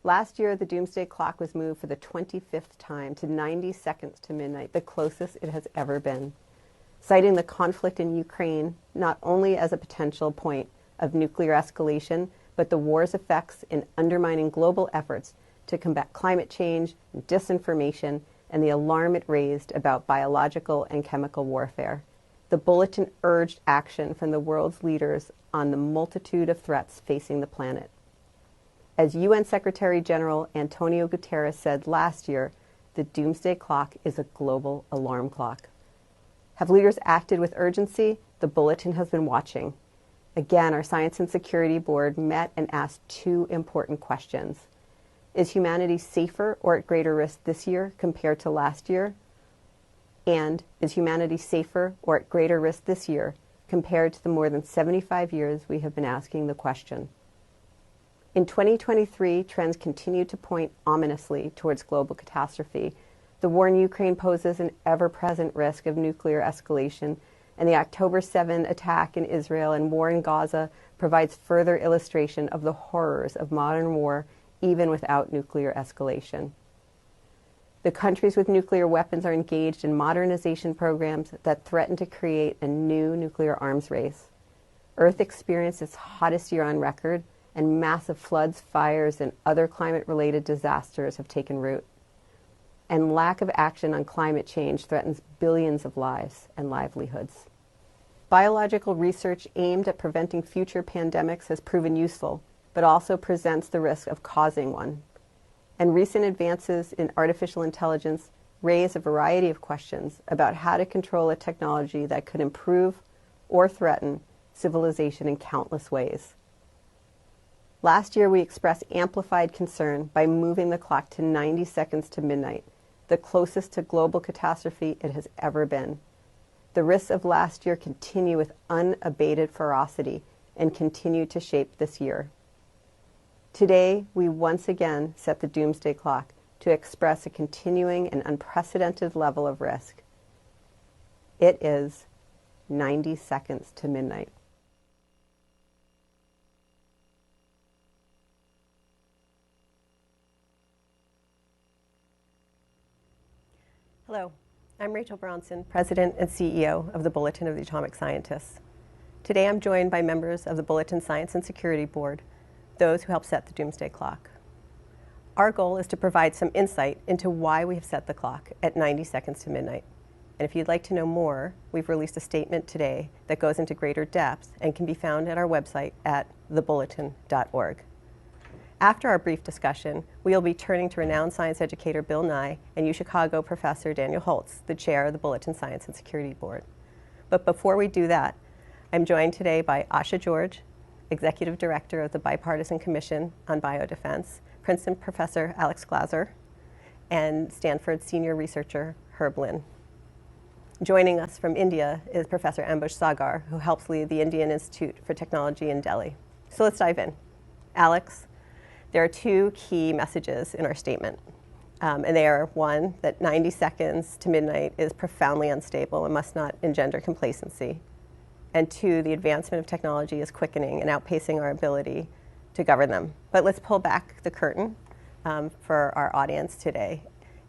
Last year, the Doomsday Clock was moved for the 25th time to 90 seconds to midnight, the closest it has ever been. Citing the conflict in Ukraine not only as a potential point of nuclear escalation, but the war's effects in undermining global efforts to combat climate change, disinformation, and the alarm it raised about biological and chemical warfare. The Bulletin urged action from the world's leaders on the multitude of threats facing the planet. As UN Secretary General Antonio Guterres said last year, the Doomsday Clock is a global alarm clock. Have leaders acted with urgency? The Bulletin has been watching. Again, our Science and Security Board met and asked two important questions. Is humanity safer or at greater risk this year compared to last year? And is humanity safer or at greater risk this year compared to the more than 75 years we have been asking the question? In 2023, trends continue to point ominously towards global catastrophe. The war in Ukraine poses an ever-present risk of nuclear escalation, and the October 7 attack in Israel and war in Gaza provides further illustration of the horrors of modern war, even without nuclear escalation. The countries with nuclear weapons are engaged in modernization programs that threaten to create a new nuclear arms race. Earth experienced its hottest year on record, and massive floods, fires, and other climate-related disasters have taken root. And lack of action on climate change threatens billions of lives and livelihoods. Biological research aimed at preventing future pandemics has proven useful, but also presents the risk of causing one. And recent advances in artificial intelligence raise a variety of questions about how to control a technology that could improve or threaten civilization in countless ways. Last year, we expressed amplified concern by moving the clock to 90 seconds to midnight, the closest to global catastrophe it has ever been. The risks of last year continue with unabated ferocity and continue to shape this year. Today, we once again set the Doomsday Clock to express a continuing and unprecedented level of risk. It is 90 seconds to midnight. Hello, I'm Rachel Bronson, President and CEO of the Bulletin of the Atomic Scientists. Today I'm joined by members of the Bulletin Science and Security Board, those who helped set the Doomsday Clock. Our goal is to provide some insight into why we have set the clock at 90 seconds to midnight. And if you'd like to know more, we've released a statement today that goes into greater depth and can be found at our website at thebulletin.org. After our brief discussion, we will be turning to renowned science educator Bill Nye and UChicago professor Daniel Holtz, the chair of the Bulletin Science and Security Board. But before we do that, I'm joined today by Asha George, Executive Director of the Bipartisan Commission on Biodefense, Princeton Professor Alex Glaser, and Stanford Senior Researcher Herb Lin. Joining us from India is Professor Ambush Sagar, who helps lead the Indian Institute for Technology in Delhi. So let's dive in. Alex, there are two key messages in our statement, and they are, one, that 90 seconds to midnight is profoundly unstable and must not engender complacency, and two, the advancement of technology is quickening and outpacing our ability to govern them. But let's pull back the curtain for our audience today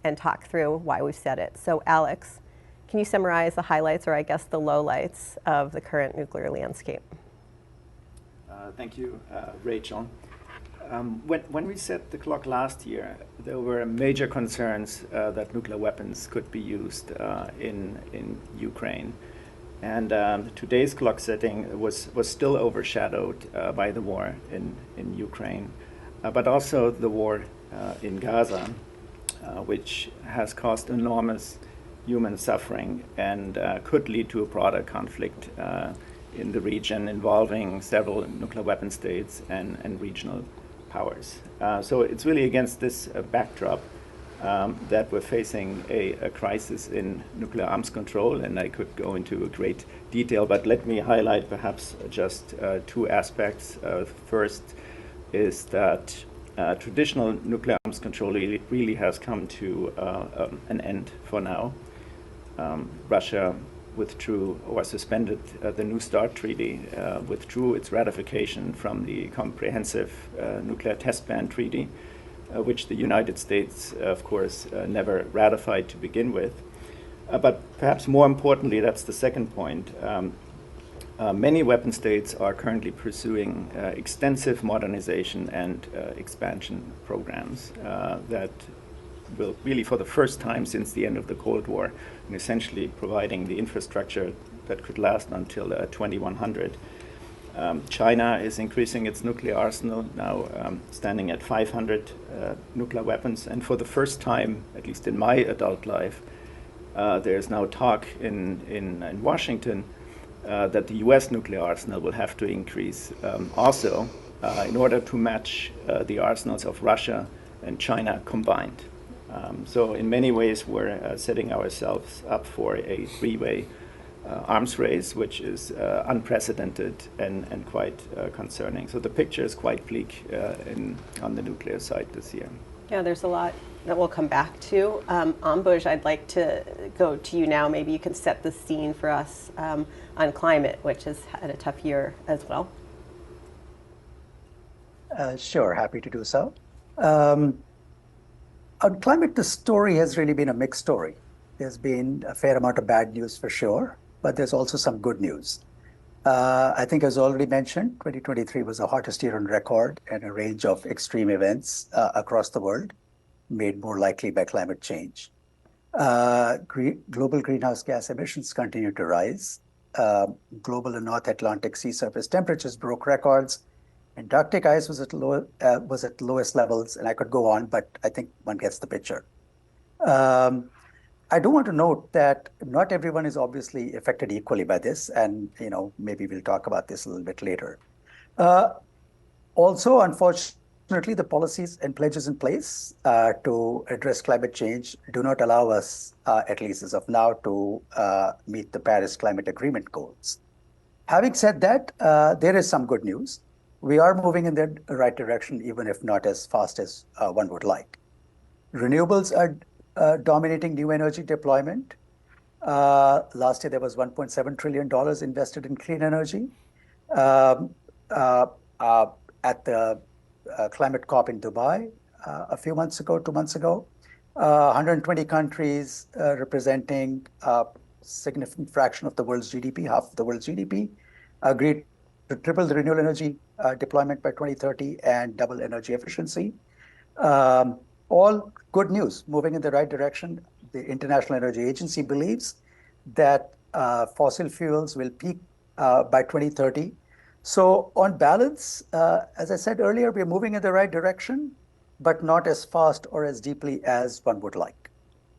and talk through why we've said it. So Alex, can you summarize the highlights, or I guess the lowlights, of the current nuclear landscape? Thank you, Rachel. When we set the clock last year, there were major concerns that nuclear weapons could be used in Ukraine. And today's clock setting was still overshadowed by the war in Ukraine, but also the war in Gaza, which has caused enormous human suffering and could lead to a broader conflict in the region involving several nuclear weapon states and regional powers. So it's really against this backdrop that we're facing a crisis in nuclear arms control, and I could go into great detail, but let me highlight perhaps just two aspects. First is that traditional nuclear arms control really has come to an end for now. Russia withdrew or suspended the New START Treaty, withdrew its ratification from the Comprehensive Nuclear Test Ban Treaty, which the United States, of course, never ratified to begin with. But perhaps more importantly, that's the second point. Many weapon states are currently pursuing extensive modernization and expansion programs that will really, for the first time since the end of the Cold War, and essentially providing the infrastructure that could last until 2100. China is increasing its nuclear arsenal, now standing at 500 nuclear weapons. And for the first time, at least in my adult life, there's now talk in Washington that the US nuclear arsenal will have to increase also in order to match the arsenals of Russia and China combined. So in many ways, we're setting ourselves up for a three-way arms race, which is unprecedented and quite concerning. So the picture is quite bleak on the nuclear side this year. Yeah, there's a lot that we'll come back to. Ambuj, I'd like to go to you now. Maybe you can set the scene for us on climate, which has had a tough year as well. Sure, happy to do so. On climate, the story has really been a mixed story. There's been a fair amount of bad news for sure, but there's also some good news. I think, as already mentioned, 2023 was the hottest year on record, and a range of extreme events across the world made more likely by climate change. Global greenhouse gas emissions continue to rise. Global and North Atlantic sea surface temperatures broke records. Antarctic ice was at lowest levels, and I could go on, but I think one gets the picture. I do want to note that not everyone is obviously affected equally by this, and maybe we'll talk about this a little bit later. Also, unfortunately, the policies and pledges in place to address climate change do not allow us, at least as of now, to meet the Paris Climate Agreement goals. Having said that, there is some good news. We are moving in the right direction, even if not as fast as one would like. Renewables are dominating new energy deployment. Last year, there was $1.7 trillion invested in clean energy. At the climate COP in Dubai a few months ago, 2 months ago, 120 countries representing a significant fraction of the world's GDP, half of the world's GDP, agreed to triple the renewable energy deployment by 2030 and double energy efficiency. All good news, moving in the right direction. The International Energy Agency believes that fossil fuels will peak by 2030. So on balance, as I said earlier, we're moving in the right direction, but not as fast or as deeply as one would like.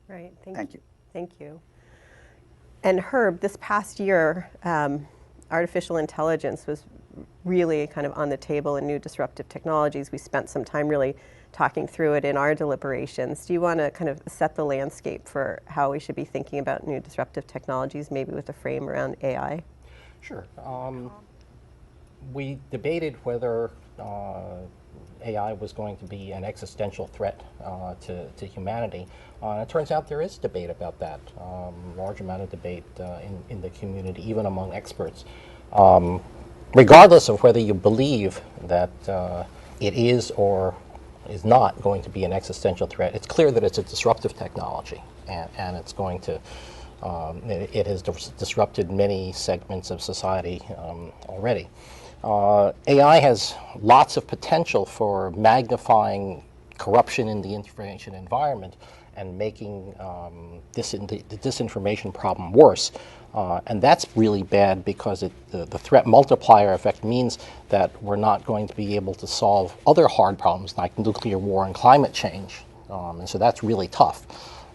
Right, thank you. Thank you. And Herb, this past year, artificial intelligence was really kind of on the table in new disruptive technologies. We spent some time really talking through it in our deliberations. Do you want to kind of set the landscape for how we should be thinking about new disruptive technologies, maybe with a frame around AI? Sure. We debated whether AI was going to be an existential threat to humanity. It turns out there is debate about that, large amount of debate in the community, even among experts. Regardless of whether you believe that it is or is not going to be an existential threat, it's clear that it's a disruptive technology, and it's going to, it has disrupted many segments of society already. AI has lots of potential for magnifying corruption in the information environment and making the disinformation problem worse. And that's really bad because the threat multiplier effect means that we're not going to be able to solve other hard problems like nuclear war and climate change. And so that's really tough.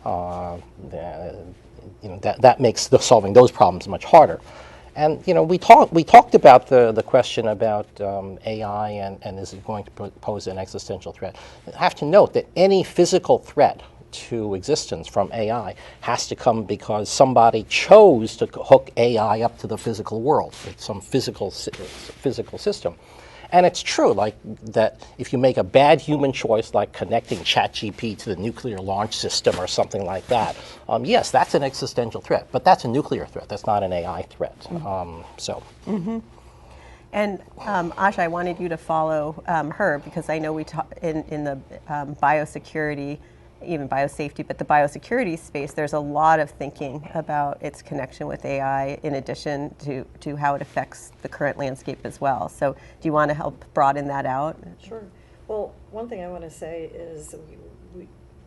That makes solving those problems much harder. And we talked about the question about AI and is it going to pose an existential threat. I have to note that any physical threat to existence from AI has to come because somebody chose to hook AI up to the physical world. It's some physical system. And it's true, like that if you make a bad human choice, like connecting ChatGPT to the nuclear launch system or something like that, yes, that's an existential threat, but that's a nuclear threat. That's not an AI threat. And Asha, I wanted you to follow her because I know we talk in the biosecurity, even biosafety, but the biosecurity space, there's a lot of thinking about its connection with AI in addition to how it affects the current landscape as well. So do you want to help broaden that out? Sure. Well, one thing I want to say is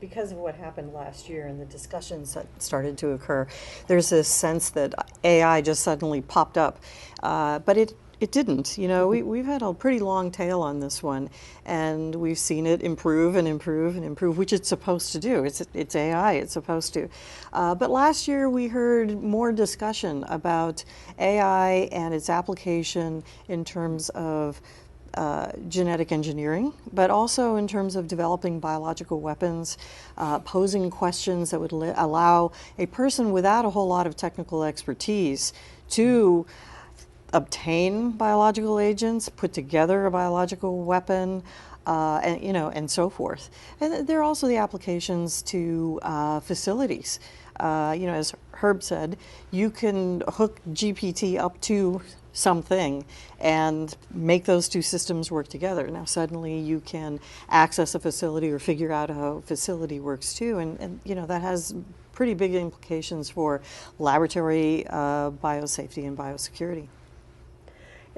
because of what happened last year and the discussions that started to occur, there's this sense that AI just suddenly popped up. But it didn't. You know, we've had a pretty long tail on this one, and we've seen it improve and improve and improve, which it's supposed to do. It's AI, it's supposed to. But last year we heard more discussion about AI and its application in terms of genetic engineering, but also in terms of developing biological weapons, posing questions that would allow a person without a whole lot of technical expertise to obtain biological agents, put together a biological weapon, and and so forth. And there are also the applications to facilities. As Herb said, you can hook GPT up to something and make those two systems work together. Now suddenly you can access a facility or figure out how a facility works too, and that has pretty big implications for laboratory biosafety and biosecurity.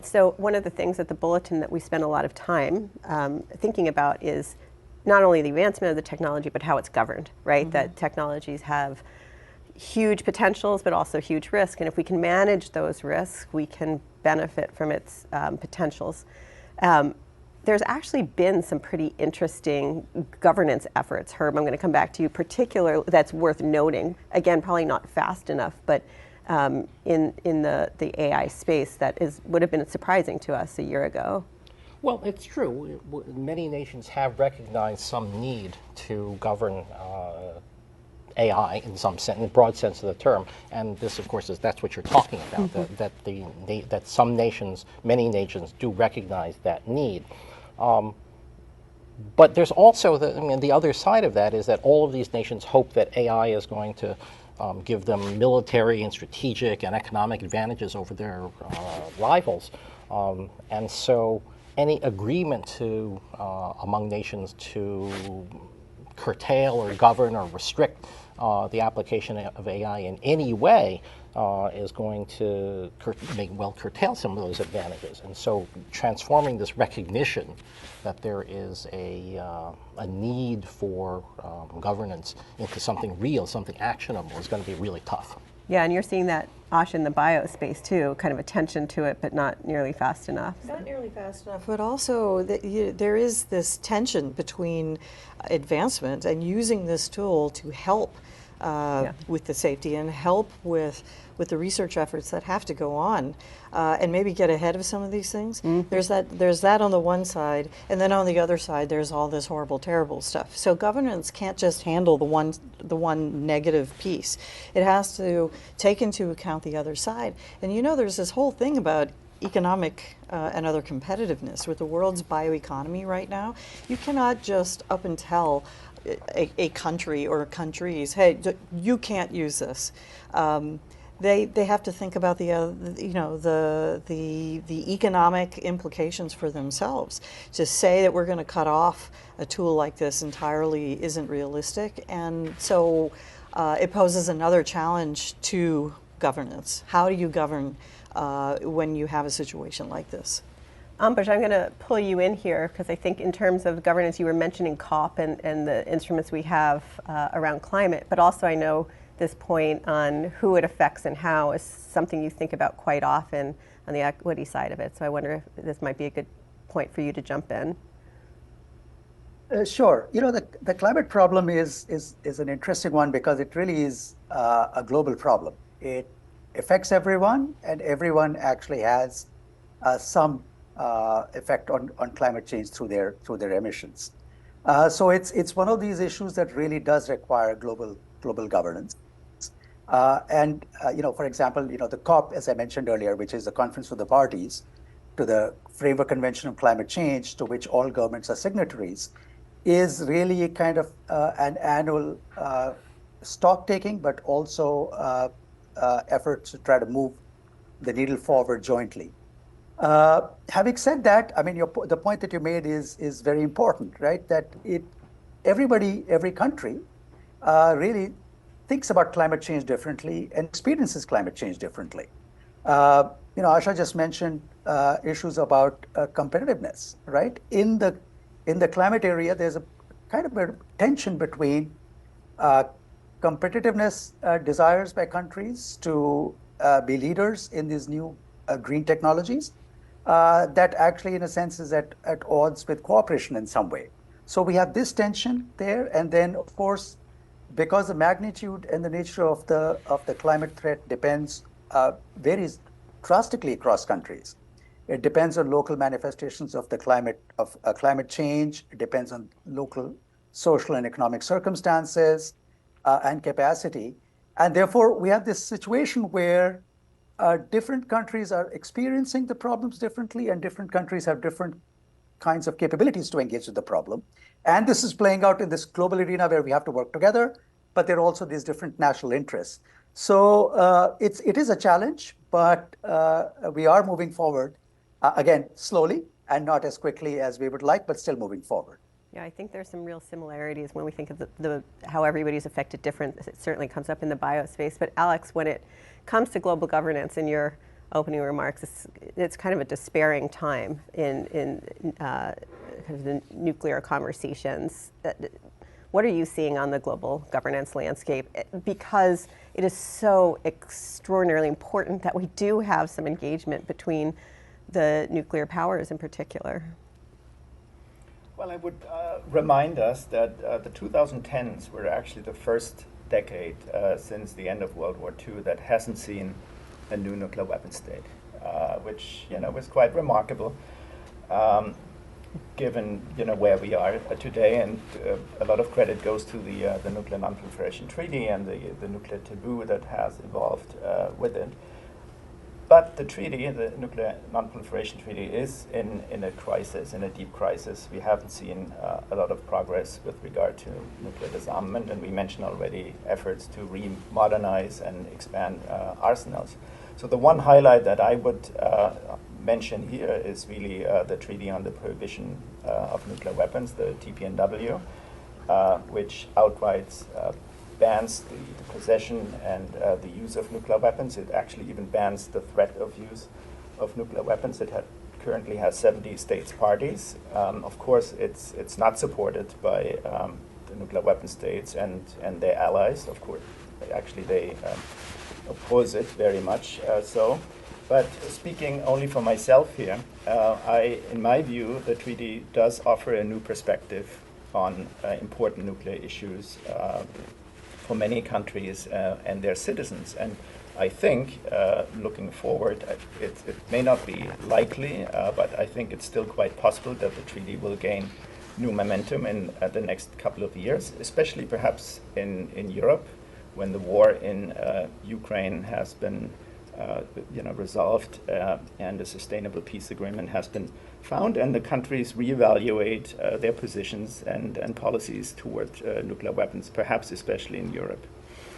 So one of the things at the Bulletin that we spend a lot of time thinking about is not only the advancement of the technology, but how it's governed, right? Mm-hmm. That technologies have huge potentials, but also huge risk. And if we can manage those risks, we can benefit from its potentials. There's actually been some pretty interesting governance efforts. Herb, I'm going to come back to you, particularly that's worth noting. Again, probably not fast enough, but in the AI space that would have been surprising to us a year ago. Well, it's true. Many nations have recognized some need to govern AI in some sense, in the broad sense of the term, and this, of course, that's what you're talking about. Mm-hmm. that some nations, many nations, do recognize that need. But there's also the other side of that is that all of these nations hope that AI is going to give them military and strategic and economic advantages over their rivals. And so any agreement to among nations to curtail or govern or restrict the application of AI in any way is going to curtail some of those advantages. And so transforming this recognition that there is a need for governance into something real, something actionable, is going to be really tough. Yeah, and you're seeing that, Ash, in the biospace too, kind of attention to it, but not nearly fast enough. Not nearly fast enough, but also there is this tension between advancement and using this tool to help with the safety and help with the research efforts that have to go on, and maybe get ahead of some of these things. Mm-hmm. There's that on the one side, and then on the other side there's all this horrible, terrible stuff. So governance can't just handle the one negative piece. It has to take into account the other side. And there's this whole thing about economic and other competitiveness with the world's bioeconomy right now. You cannot just up and tell a country or countries, hey, you can't use this. They have to think about the economic implications for themselves. To say that we're going to cut off a tool like this entirely isn't realistic, and so it poses another challenge to governance. How do you govern when you have a situation like this? Ambush, I'm going to pull you in here because I think in terms of governance, you were mentioning COP and the instruments we have around climate, but also I know this point on who it affects and how is something you think about quite often on the equity side of it. So I wonder if this might be a good point for you to jump in. Sure. The climate problem is an interesting one because it really is a global problem. It affects everyone, and everyone actually has some effect on climate change through their emissions. So it's one of these issues that really does require global governance. For example, the COP, as I mentioned earlier, which is the Conference of the Parties to the Framework Convention on Climate Change, to which all governments are signatories, is really a kind of an annual stock taking, but also effort to try to move the needle forward jointly. Having said that, I mean, the point that you made is very important, right? That everybody, every country, really thinks about climate change differently and experiences climate change differently. Asha just mentioned issues about competitiveness, right? In the climate area, there's a kind of a tension between competitiveness desires by countries to be leaders in these new green technologies that actually, in a sense, is at odds with cooperation in some way. So we have this tension there, and then, of course, because the magnitude and the nature of the climate threat varies drastically across countries. It depends on local manifestations of the climate change. It depends on local social and economic circumstances and capacity. And therefore, we have this situation where different countries are experiencing the problems differently, and different countries have different kinds of capabilities to engage with the problem. And this is playing out in this global arena where we have to work together, but there are also these different national interests. So it is a challenge, but we are moving forward, again, slowly and not as quickly as we would like, but still moving forward. Yeah, I think there's some real similarities when we think of how everybody's affected different. It certainly comes up in the biospace. But Alex, when it comes to global governance, in your opening remarks, it's kind of a despairing time in kind of the nuclear conversations. What are you seeing on the global governance landscape? Because it is so extraordinarily important that we do have some engagement between the nuclear powers in particular. Well, I would remind us that the 2010s were actually the first decade since the end of World War II that hasn't seen a new nuclear weapon state, which was quite remarkable, given where we are today. And a lot of credit goes to the Nuclear Non-Proliferation Treaty and the nuclear taboo that has evolved with it. But the treaty, the Nuclear Non-Proliferation Treaty, is in a crisis, in a deep crisis. We haven't seen a lot of progress with regard to nuclear disarmament, and we mentioned already efforts to re-modernize and expand arsenals. So the one highlight that I would mention here is really the Treaty on the Prohibition of Nuclear Weapons, the TPNW, which outright bans the possession and the use of nuclear weapons. It actually even bans the threat of use of nuclear weapons. It currently has 70 states parties. Of course, it's not supported by the nuclear weapon states and their allies. Of course, actually they oppose it very much so. But speaking only for myself here, in my view, the treaty does offer a new perspective on important nuclear issues for many countries and their citizens. And I think, looking forward, it may not be likely, but I think it's still quite possible that the treaty will gain new momentum in the next couple of years, especially perhaps in Europe, when the war in Ukraine has been resolved and a sustainable peace agreement has been found, and the countries reevaluate their positions and policies toward nuclear weapons, perhaps especially in Europe.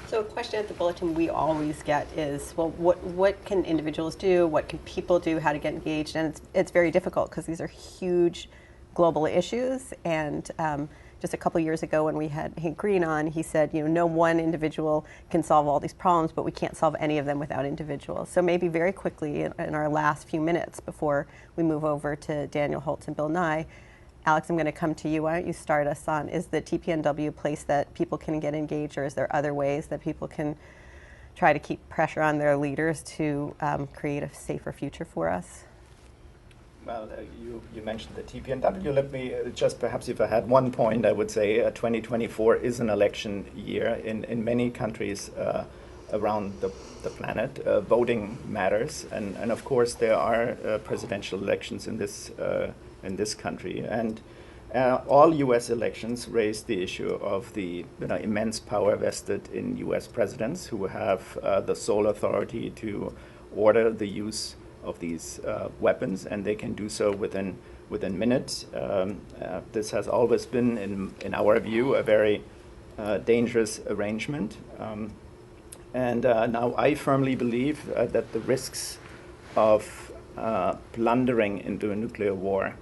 So a question at the Bulletin we always get is, well, what can individuals do? What can people do? How to get engaged? And it's very difficult because these are huge global issues. And just a couple years ago when we had Hank Green on, he said, no one individual can solve all these problems, but we can't solve any of them without individuals. So maybe very quickly in our last few minutes before we move over to Daniel Holtz and Bill Nye, Alex, I'm going to come to you. Why don't you start us on, is the TPNW a place that people can get engaged, or is there other ways that people can try to keep pressure on their leaders to create a safer future for us? Well, you mentioned the TPNW. Let me just perhaps, if I had one point, I would say 2024 is an election year in many countries around the planet. Voting matters, and of course there are presidential elections in this country, and all U.S. elections raise the issue of the immense power vested in U.S. presidents who have the sole authority to order the use of these weapons, and they can do so within minutes. This has always been, in our view, a very dangerous arrangement. And now I firmly believe that the risks of blundering into a nuclear war,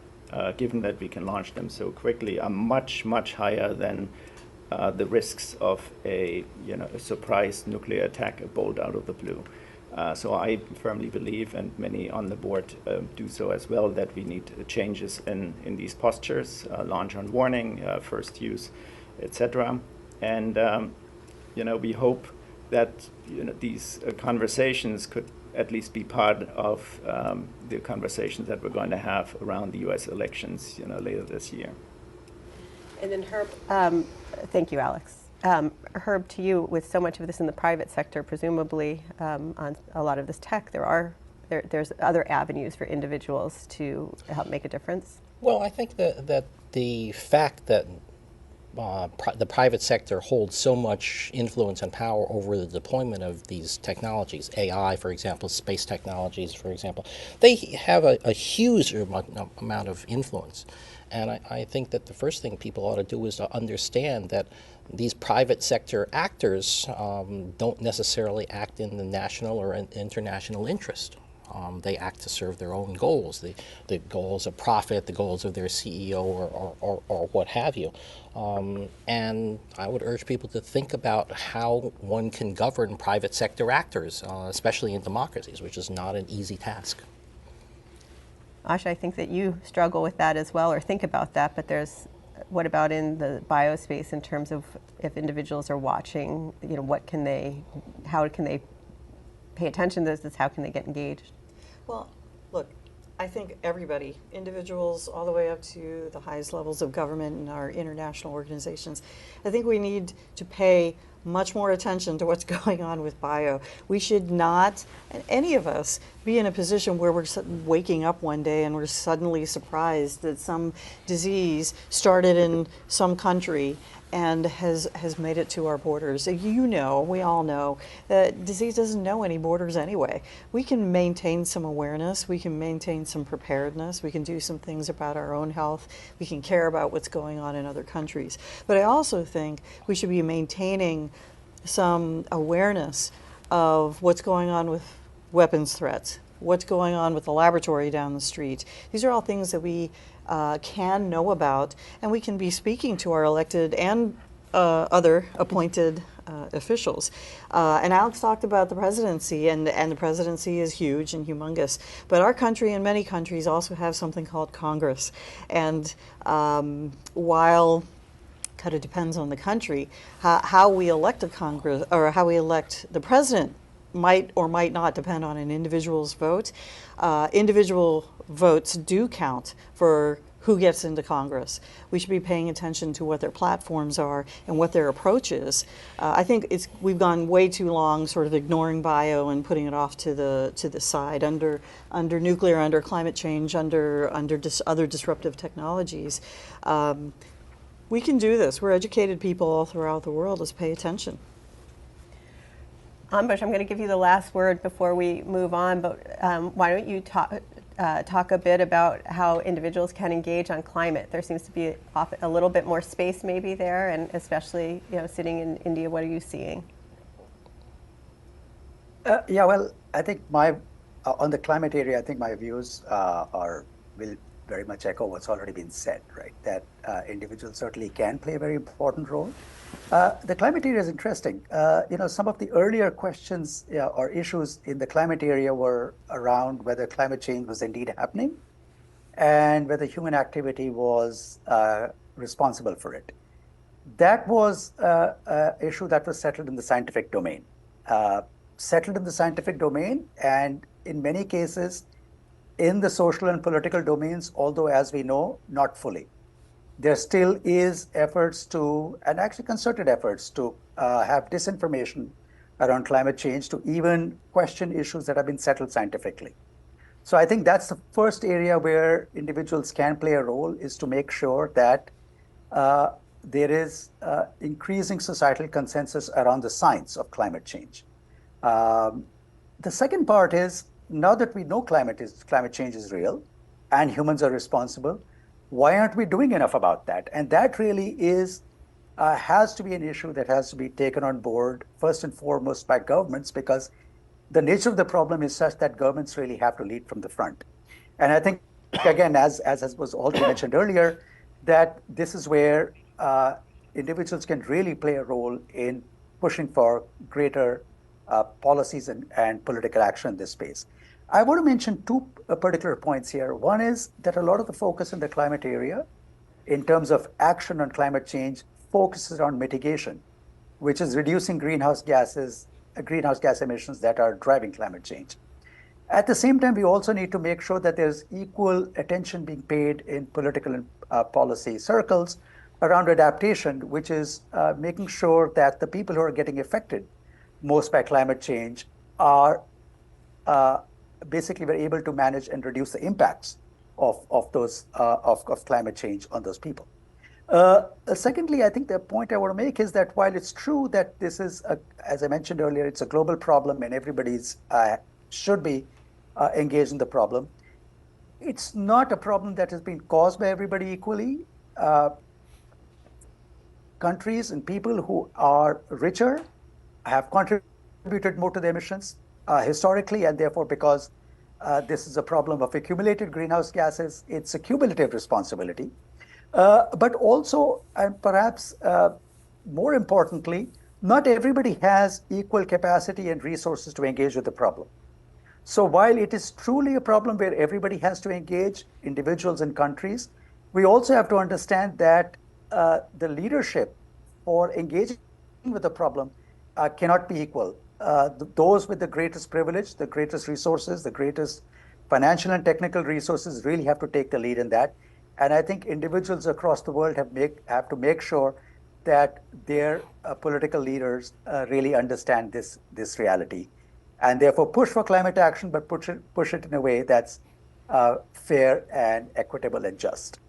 given that we can launch them so quickly, are much, much higher than the risks of a surprise nuclear attack, a bolt out of the blue. So I firmly believe, and many on the board do so as well, that we need changes in these postures, launch on warning, first use, etc. And we hope that these conversations could at least be part of the conversations that we're going to have around the U.S. elections, later this year. And then Herb, thank you, Alex. Herb, to you, with so much of this in the private sector, presumably on a lot of this tech, there's other avenues for individuals to help make a difference? Well, I think that the fact that the private sector holds so much influence and power over the deployment of these technologies, AI, for example, space technologies, for example, they have a huge amount of influence. And I think that the first thing people ought to do is to understand that these private sector actors don't necessarily act in the national or international interest. They act to serve their own goals, the goals of profit, the goals of their CEO or what have you. And I would urge people to think about how one can govern private sector actors, especially in democracies, which is not an easy task. Asha, I think that you struggle with that as well, or think about that, but what about in the biospace in terms of if individuals are watching, how can they pay attention to this, how can they get engaged? Well, look, I think everybody, individuals all the way up to the highest levels of government and our international organizations, I think we need to pay much more attention to what's going on with bio. We should not, any of us, be in a position where we're waking up one day and we're suddenly surprised that some disease started in some country and has made it to our borders. We all know that disease doesn't know any borders anyway. We can maintain some awareness, we can maintain some preparedness, we can do some things about our own health, we can care about what's going on in other countries. But I also think we should be maintaining some awareness of what's going on with weapons threats, what's going on with the laboratory down the street. These are all things that we can know about, and we can be speaking to our elected and other appointed officials. And Alex talked about the presidency, and the presidency is huge and humongous. But our country and many countries also have something called Congress. And while kind of depends on the country, how we elect a Congress or how we elect the president might or might not depend on an individual's vote. Individual votes do count for who gets into Congress. We should be paying attention to what their platforms are and what their approach is. I think we've gone way too long sort of ignoring bio and putting it off to the side under nuclear, under climate change, under other disruptive technologies. We can do this. We're educated people all throughout the world. Let's pay attention. Ambush, I'm going to give you the last word before we move on, but why don't you talk a bit about how individuals can engage on climate? There seems to be a little bit more space maybe there, and especially sitting in India, what are you seeing? Yeah, well, I think on the climate area, I think my views will very much echo what's already been said, right? That individuals certainly can play a very important role. The climate area is interesting. Some of the earlier questions or issues in the climate area were around whether climate change was indeed happening and whether human activity was responsible for it. That was an issue that was settled in the scientific domain. And in many cases, in the social and political domains, although as we know, not fully. There still is efforts to, and actually concerted efforts to have disinformation around climate change to even question issues that have been settled scientifically. So I think that's the first area where individuals can play a role, is to make sure that there is increasing societal consensus around the science of climate change. The second part is, now that we know climate change is real and humans are responsible, why aren't we doing enough about that? And that really has to be an issue that has to be taken on board first and foremost by governments, because the nature of the problem is such that governments really have to lead from the front. And I think, again, as was already mentioned earlier, that this is where individuals can really play a role in pushing for greater policies and political action in this space. I want to mention two particular points here. One is that a lot of the focus in the climate area in terms of action on climate change focuses on mitigation, which is reducing greenhouse gas emissions that are driving climate change. At the same time, we also need to make sure that there's equal attention being paid in political and policy circles around adaptation, which is making sure that the people who are getting affected most by climate change are basically we're able to manage and reduce the impacts of climate change on those people. Secondly, I think the point I want to make is that while it's true that this is, as I mentioned earlier, it's a global problem and everybody's should be engaged in the problem, it's not a problem that has been caused by everybody equally. Countries and people who are richer have contributed more to the emissions historically, and therefore because this is a problem of accumulated greenhouse gases, it's a cumulative responsibility. But also, and perhaps more importantly, not everybody has equal capacity and resources to engage with the problem. So while it is truly a problem where everybody has to engage, individuals and countries, we also have to understand that the leadership for engaging with the problem cannot be equal. Those with the greatest privilege, the greatest resources, the greatest financial and technical resources really have to take the lead in that. And I think individuals across the world have to make sure that their political leaders really understand this reality, and therefore push for climate action, but push it in a way that's fair and equitable and just.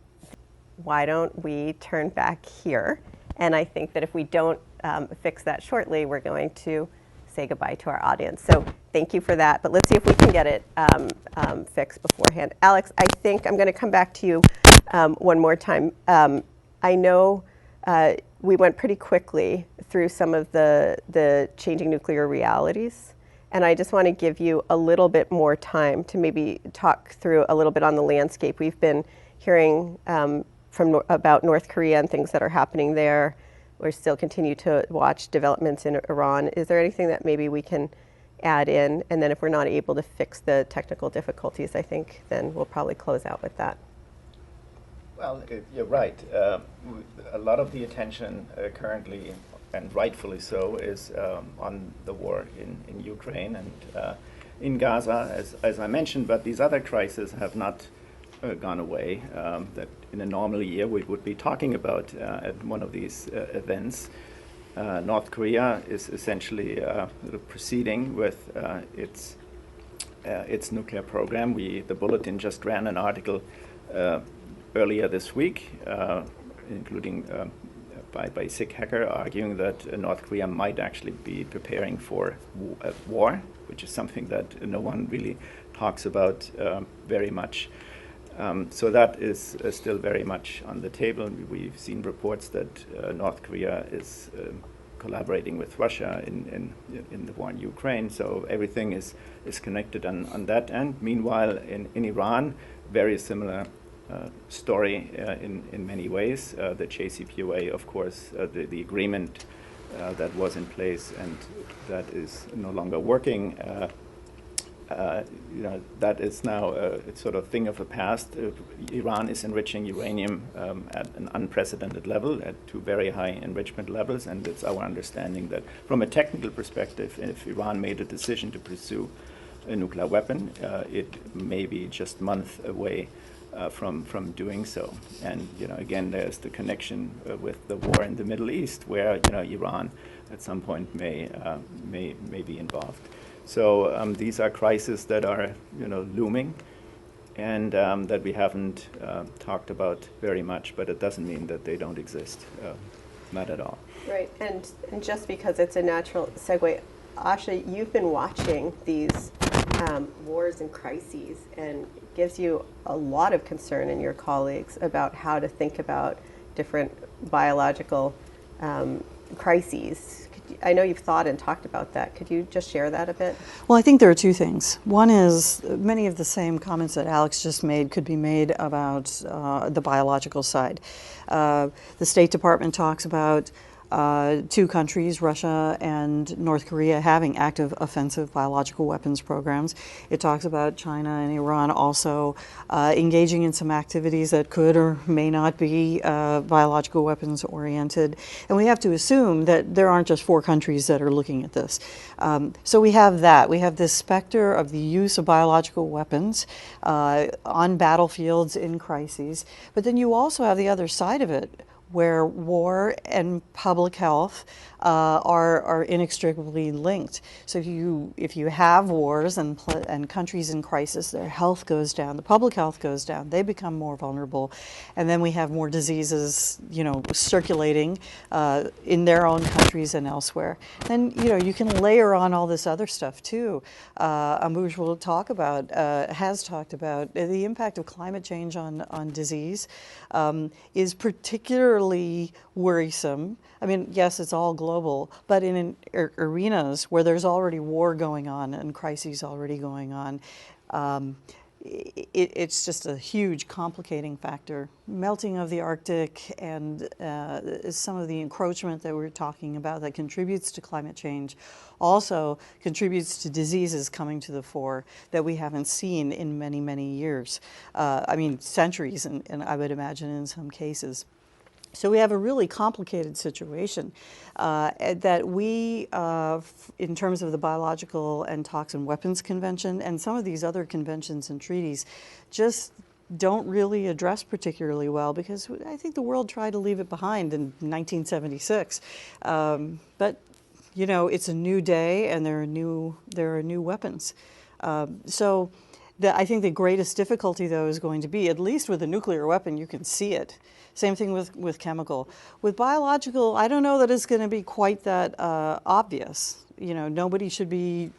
Why don't we turn back here? And I think that if we don't fix that shortly, we're going to say goodbye to our audience. So thank you for that, but let's see if we can get it fixed beforehand. Alex, I think I'm going to come back to you one more time. I know we went pretty quickly through some of the changing nuclear realities, and I just want to give you a little bit more time to maybe talk through a little bit on the landscape. We've been hearing about North Korea and things that are happening there. We still continue to watch developments in Iran. Is there anything that maybe we can add in? And then if we're not able to fix the technical difficulties, I think then we'll probably close out with that. Well, you're right. A lot of the attention currently, and rightfully so, is on the war in Ukraine and in Gaza, as I mentioned, but these other crises have not gone away, that in a normal year we would be talking about at one of these events. North Korea is essentially proceeding with its nuclear program. The Bulletin just ran an article earlier this week, including by a Sikh hacker, arguing that North Korea might actually be preparing for war, which is something that no one really talks about very much. So that is still very much on the table. We've seen reports that North Korea is collaborating with Russia in the war in Ukraine. So everything is connected on that end. Meanwhile, in Iran, very similar story in many ways. The JCPOA, of course, the agreement that was in place and that is no longer working. That is now a sort of thing of the past. Iran is enriching uranium at an unprecedented level, to very high enrichment levels, and it's our understanding that from a technical perspective, if Iran made a decision to pursue a nuclear weapon, it may be just months away from doing so. And again, there's the connection with the war in the Middle East, where Iran at some point may be involved. So these are crises that are looming, and that we haven't talked about very much. But it doesn't mean that they don't exist, not at all. Right, and just because it's a natural segue, Asha, you've been watching these wars and crises, and it gives you a lot of concern in your colleagues about how to think about different biological crises. I know you've thought and talked about that. Could you just share that a bit? Well, I think there are two things. One is many of the same comments that Alex just made could be made about the biological side. The State Department talks about two countries, Russia and North Korea, having active offensive biological weapons programs. It talks about China and Iran also engaging in some activities that could or may not be biological weapons oriented. And we have to assume that there aren't just four countries that are looking at this. So we have that. We have this specter of the use of biological weapons on battlefields in crises. But then you also have the other side of it, where war and public health are inextricably linked. So if you have wars and countries in crisis, their health goes down, the public health goes down, they become more vulnerable, and then we have more diseases, circulating in their own countries and elsewhere. And you can layer on all this other stuff too. Ambuj will has talked about the impact of climate change on disease is particularly worrisome. I mean, yes, it's all global, but in arenas where there's already war going on and crises already going on, it's just a huge complicating factor. Melting of the Arctic and some of the encroachment that we're talking about that contributes to climate change also contributes to diseases coming to the fore that we haven't seen in many, many years. I mean, centuries, and I would imagine in some cases. So we have a really complicated situation that we, in terms of the Biological and Toxin Weapons Convention and some of these other conventions and treaties, just don't really address particularly well, because I think the world tried to leave it behind in 1976. But it's a new day, and there are new weapons. So I think the greatest difficulty, though, is going to be, at least with a nuclear weapon, you can see it. Same thing with chemical. With biological, I don't know that it's going to be quite that obvious. Nobody should be,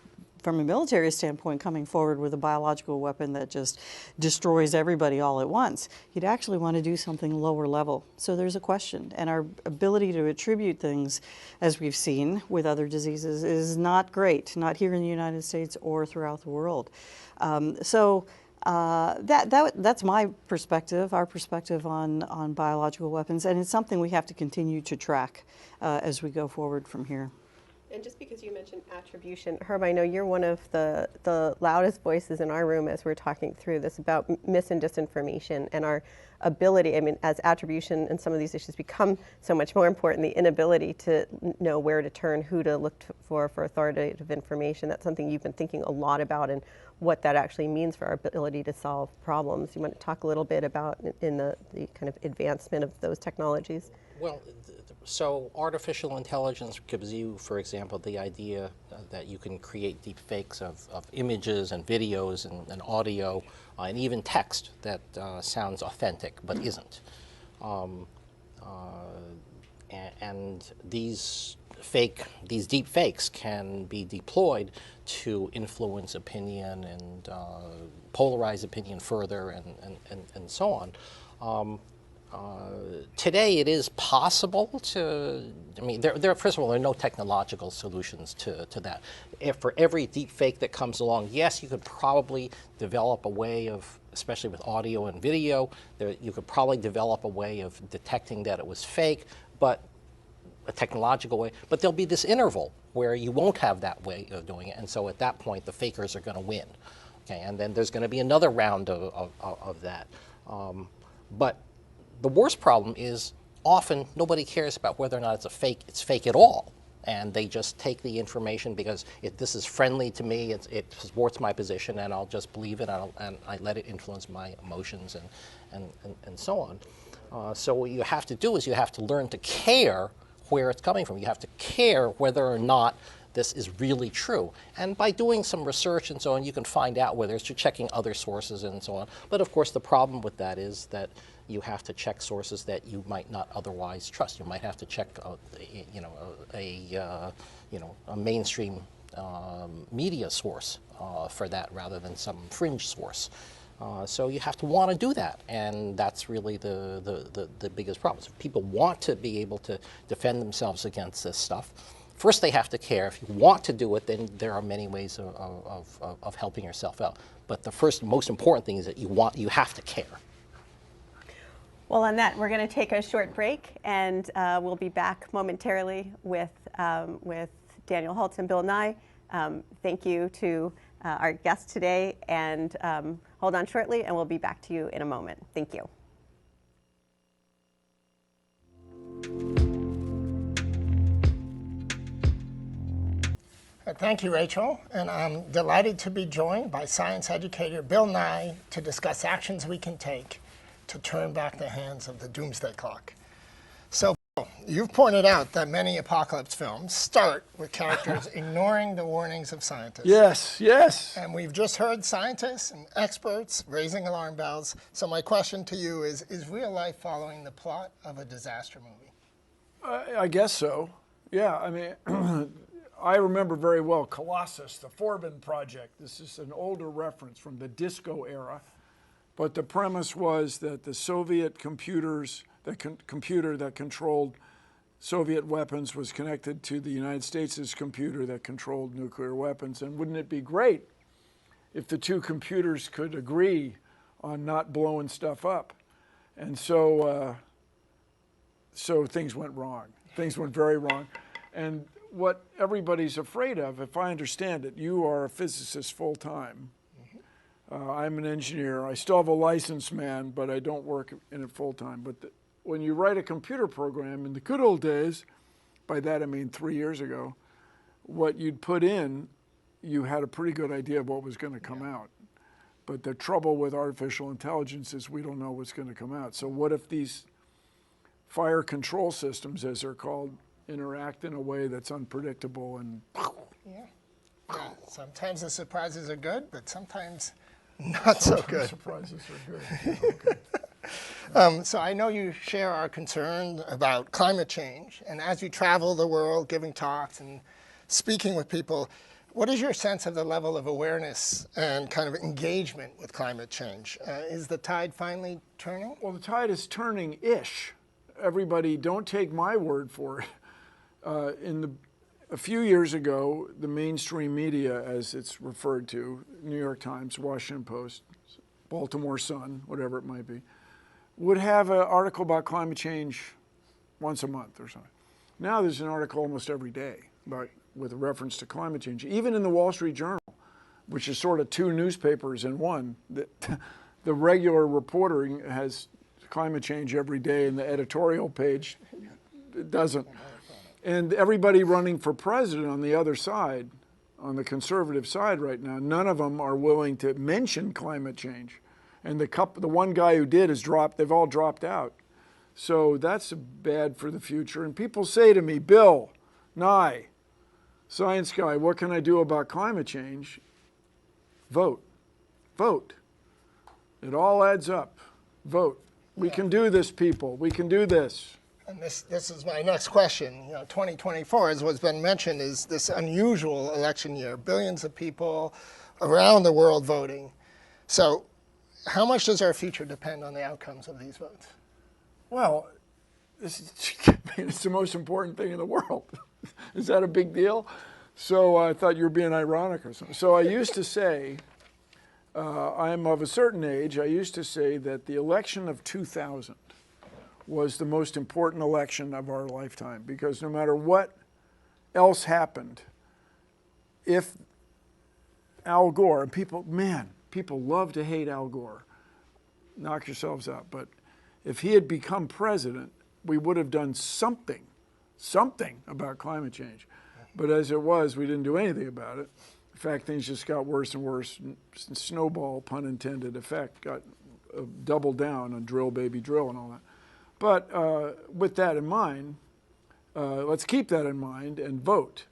from a military standpoint, coming forward with a biological weapon that just destroys everybody all at once. You'd actually want to do something lower level. So there's a question. And our ability to attribute things, as we've seen with other diseases, is not great, not here in the United States or throughout the world. That's my perspective, our perspective on biological weapons, and it's something we have to continue to track as we go forward from here. And just because you mentioned attribution, Herb, I know you're one of the loudest voices in our room as we're talking through this about mis and disinformation and our ability, I mean, as attribution and some of these issues become so much more important, the inability to know where to turn, who to look for authoritative information. That's something you've been thinking a lot about, and what that actually means for our ability to solve problems. You want to talk a little bit about in the kind of advancement of those technologies? Well, so artificial intelligence gives you, for example, the idea that you can create deep fakes of images and videos and audio and even text that sounds authentic but isn't. And these deep fakes can be deployed to influence opinion and polarize opinion further and so on. Today it is possible to, I mean, first of all, there are no technological solutions to that. For every deep fake that comes along, yes, you could probably develop a way of, especially with audio and video, you could probably develop a way of detecting that it was fake, but a technological way, but there'll be this interval where you won't have that way of doing it, and so at that point the fakers are going to win. Okay, and then there's going to be another round of that. But the worst problem is often nobody cares about whether or not it's fake at all, and they just take the information because this is friendly to me, it supports my position, and I'll just believe it, and I let it influence my emotions and so on. So what you have to do is you have to learn to care where it's coming from. You have to care whether or not this is really true. And by doing some research and so on, you can find out whether it's checking other sources and so on. But of course, the problem with that is that you have to check sources that you might not otherwise trust. You might have to check, a mainstream media source for that rather than some fringe source. So you have to want to do that, and that's really the biggest problem. So people want to be able to defend themselves against this stuff. first they have to care. If you want to do it, then there are many ways of helping yourself out. But the first, most important thing is that you have to care. Well, on that, we're going to take a short break, and we'll be back momentarily with Daniel Holtz and Bill Nye. Thank you to our guests today, and hold on shortly, and we'll be back to you in a moment. Thank you. Thank you, Rachel, and I'm delighted to be joined by science educator Bill Nye to discuss actions we can take to turn back the hands of the Doomsday Clock. So, Bill, you've pointed out that many apocalypse films start with characters ignoring the warnings of scientists. Yes, yes. And we've just heard scientists and experts raising alarm bells. So my question to you is real life following the plot of a disaster movie? I guess so. Yeah, I mean, I remember very well Colossus, the Forbin Project. This is an older reference from the disco era. But the premise was that the Soviet computers, the computer that controlled Soviet weapons was connected to the United States' computer that controlled nuclear weapons. And wouldn't it be great if the two computers could agree on not blowing stuff up? And so, so things went wrong. Things went very wrong. And what everybody's afraid of, if I understand it, you are a physicist full-time. I'm an engineer. I still have a license, man, but I don't work in it full-time. But when you write a computer program in the good old days, by that I mean 3 years ago, what you'd put in, you had a pretty good idea of what was going to come out. But the trouble with artificial intelligence is we don't know what's going to come out. So what if these fire control systems, as they're called, interact in a way that's unpredictable and Yeah, sometimes the surprises are good, but sometimes not so good. Surprises are good. Okay. So I know you share our concern about climate change, and as you travel the world giving talks and speaking with people, what is your sense of the level of awareness and kind of engagement with climate change? Is the tide finally turning? Well, the tide is turning-ish. Everybody, don't take my word for it. A few years ago, the mainstream media, as it's referred to, New York Times, Washington Post, Baltimore Sun, whatever it might be, would have an article about climate change once a month or something. Now there's an article almost every day with a reference to climate change. Even in the Wall Street Journal, which is sort of two newspapers in one, the regular reporting has climate change every day, and the editorial page doesn't. And everybody running for president on the other side, on the conservative side right now, none of them are willing to mention climate change. And the one guy who did has dropped, they've all dropped out. So that's bad for the future. And people say to me, Bill, Nye, science guy, what can I do about climate change? Vote. Vote. It all adds up. Vote. We can do this, people. We can do this. And this is my next question. 2024, as what's been mentioned, is this unusual election year. Billions of people around the world voting. So how much does our future depend on the outcomes of these votes? Well, it's the most important thing in the world. Is that a big deal? So I thought you were being ironic or something. So I used to say, I'm of a certain age, I used to say that the election of 2000 was the most important election of our lifetime, because no matter what else happened, if Al Gore, and people love to hate Al Gore, knock yourselves out, but if he had become president, we would have done something about climate change. But as it was, we didn't do anything about it. In fact, things just got worse and worse. Snowball, pun intended, effect, got doubled down on drill, baby, drill and all that. But with that in mind, let's keep that in mind and vote.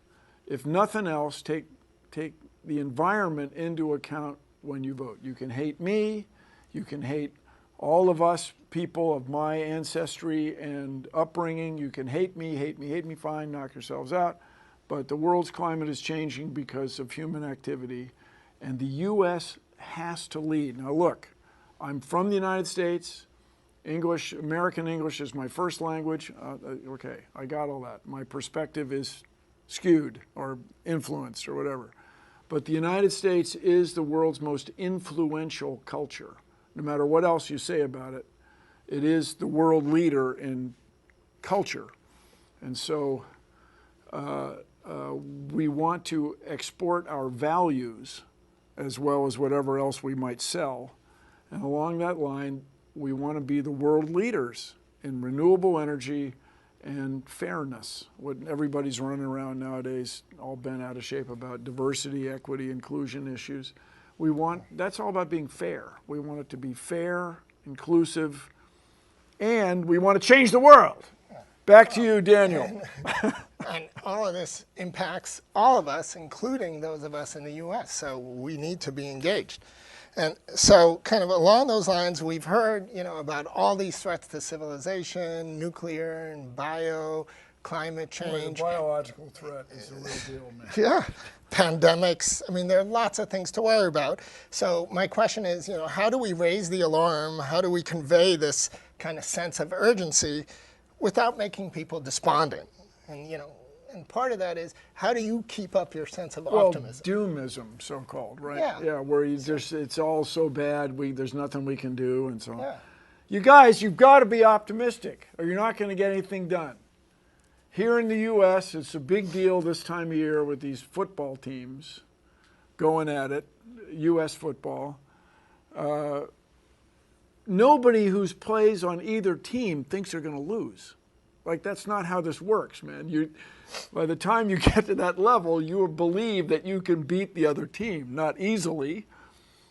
If nothing else, take the environment into account when you vote. You can hate me, you can hate all of us people of my ancestry and upbringing. You can hate me, fine, knock yourselves out. But the world's climate is changing because of human activity, and the U.S. has to lead. Now look, I'm from the United States. American English is my first language. Okay, I got all that. My perspective is skewed or influenced or whatever. But the United States is the world's most influential culture. No matter what else you say about it, it is the world leader in culture. And so we want to export our values as well as whatever else we might sell. And along that line, we want to be the world leaders in renewable energy and fairness. What everybody's running around nowadays, all bent out of shape about diversity, equity, inclusion issues. That's all about being fair. We want it to be fair, inclusive, and we want to change the world. Back to you, Daniel. And all of this impacts all of us, including those of us in the U.S., so we need to be engaged. And so kind of along those lines, we've heard, about all these threats to civilization, nuclear and bio, climate change. Well, the biological threat is a real deal, man. Yeah, pandemics. I mean, there are lots of things to worry about. So my question is, how do we raise the alarm? How do we convey this kind of sense of urgency without making people despondent? And, and part of that is, how do you keep up your sense of optimism? Doomism, so-called, right? Yeah. Where it's all so bad, there's nothing we can do, and so on. Yeah. You guys, you've got to be optimistic, or you're not going to get anything done. Here in the U.S., it's a big deal this time of year with these football teams going at it, U.S. football. Nobody who plays on either team thinks they're going to lose. Like, that's not how this works, man. By the time you get to that level, you believe that you can beat the other team. Not easily.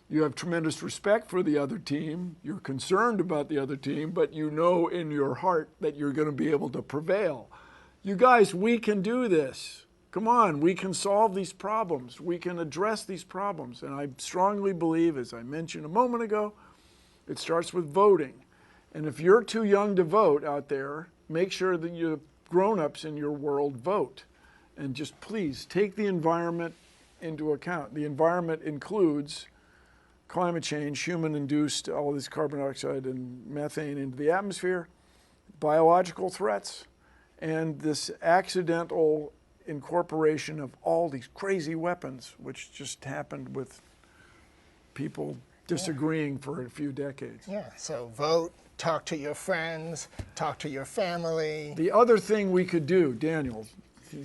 You have tremendous respect for the other team. You're concerned about the other team, but you know in your heart that you're going to be able to prevail. You guys, we can do this. Come on, we can solve these problems. We can address these problems. And I strongly believe, as I mentioned a moment ago, it starts with voting. And if you're too young to vote out there, make sure that the grown-ups in your world vote. And just please take the environment into account. The environment includes climate change, human-induced, all this carbon dioxide and methane into the atmosphere, biological threats, and this accidental incorporation of all these crazy weapons, which just happened with people disagreeing for a few decades. Yeah, so vote, talk to your friends, talk to your family. The other thing we could do, Daniel,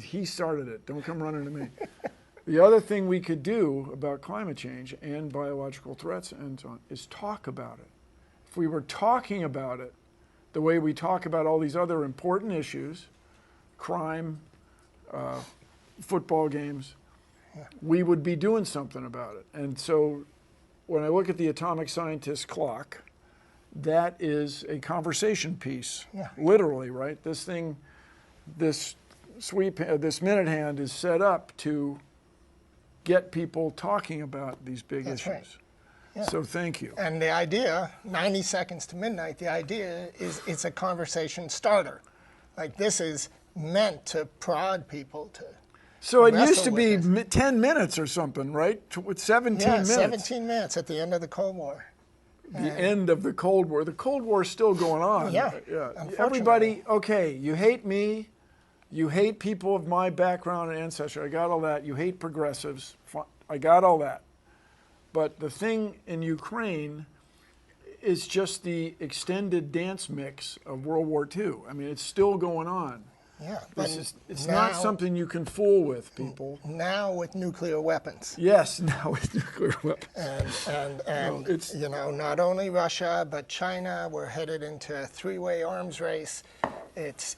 he started it, don't come running to me. The other thing we could do about climate change and biological threats and so on is talk about it. If we were talking about it the way we talk about all these other important issues, crime, football games, we would be doing something about it. And so when I look at the atomic scientist clock, that is a conversation piece, literally, right? This thing, this minute hand is set up to get people talking about these big issues. Right. Yeah. So thank you. And the idea, 90 seconds to midnight, the idea is it's a conversation starter. Like, this is meant to prod people to So it used to wrestle be with 10 minutes or something, right? With 17 yeah, minutes. 17 minutes at the end of the Cold War. The end of the Cold War. The Cold War's still going on. Yeah, Everybody, okay, you hate me, you hate people of my background and ancestry. I got all that. You hate progressives. I got all that. But the thing in Ukraine is just the extended dance mix of World War II. I mean, it's still going on. Yeah, It's not something you can fool with, people. Now with nuclear weapons. Yes, now with nuclear weapons. And not only Russia but China. We're headed into a three-way arms race. It's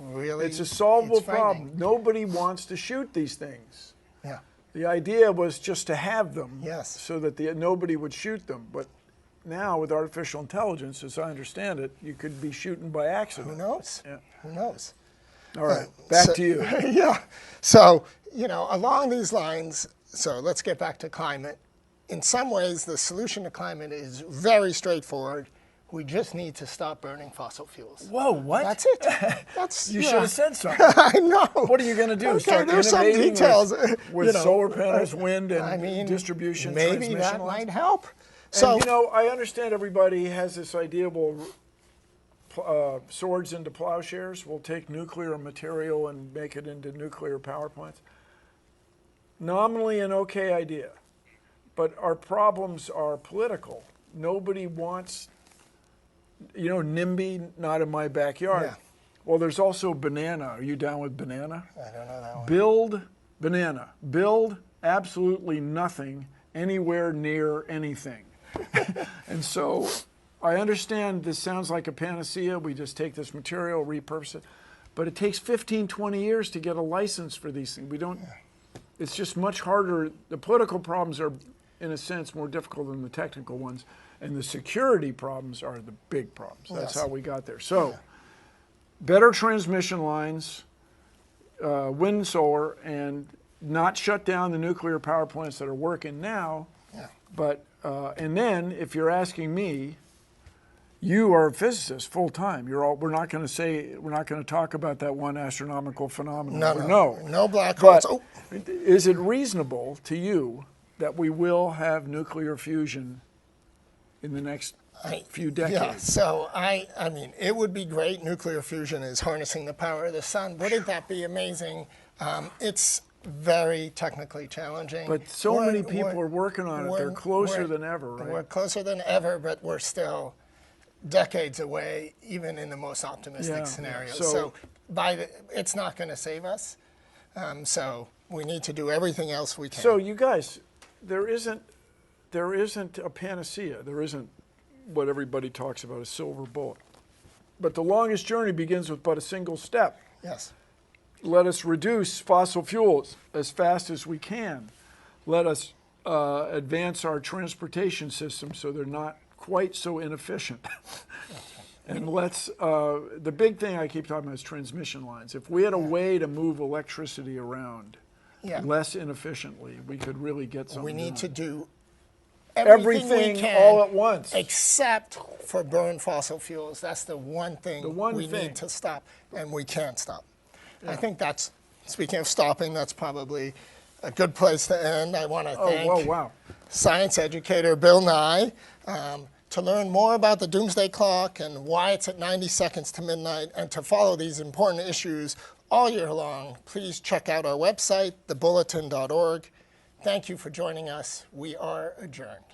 really a solvable problem. Nobody wants to shoot these things. Yeah. The idea was just to have them, yes, so that nobody would shoot them. But now with artificial intelligence, as I understand it, you could be shooting by accident. Who knows? Yeah. Who knows? All right, back to you. Yeah. So, along these lines, so let's get back to climate. In some ways, the solution to climate is very straightforward. We just need to stop burning fossil fuels. Whoa, what? That's it. You should have said something. I know. What are you going to do? Okay, Start there's some innovating details. with solar panels, wind, and distribution, maybe transmission that might help. So, I understand everybody has this idea, well, swords into plowshares. We'll take nuclear material and make it into nuclear power plants. Nominally an okay idea, but our problems are political. Nobody wants, NIMBY, not in my backyard. Yeah. Well, there's also banana. Are you down with banana? I don't know that one. Build banana. Build absolutely nothing anywhere near anything. And so I understand this sounds like a panacea. We just take this material, repurpose it. But it takes 15, 20 years to get a license for these things. We don't, it's just much harder. The political problems are, in a sense, more difficult than the technical ones. And the security problems are the big problems. That's how we got there. So better transmission lines, wind, solar, and not shut down the nuclear power plants that are working now. Yeah. But, and then if you're asking me, you are a physicist full time. We're not going to talk about that one astronomical phenomenon. No black holes. But is it reasonable to you that we will have nuclear fusion in the next few decades? Yeah, so I mean, it would be great. Nuclear fusion is harnessing the power of the sun. Wouldn't that be amazing? It's very technically challenging. But so many people are working on it. They're closer than ever, right? We're closer than ever, but we're still decades away, even in the most optimistic scenarios. So it's not going to save us. So we need to do everything else we can. So you guys, there isn't a panacea. There isn't what everybody talks about, a silver bullet. But the longest journey begins with but a single step. Yes. Let us reduce fossil fuels as fast as we can. Let us advance our transportation system so they're not quite so inefficient. And let's, the big thing I keep talking about is transmission lines. If we had a way to move electricity around less inefficiently, we could really get something We need done. to do everything we can, all at once. except for burn fossil fuels. That's the one thing we need to stop, and we can't stop. I think that's, speaking of stopping, that's probably a good place to end. I want to thank science educator Bill Nye. To learn more about the Doomsday Clock and why it's at 90 seconds to midnight, and to follow these important issues all year long, please check out our website, thebulletin.org. Thank you for joining us. We are adjourned.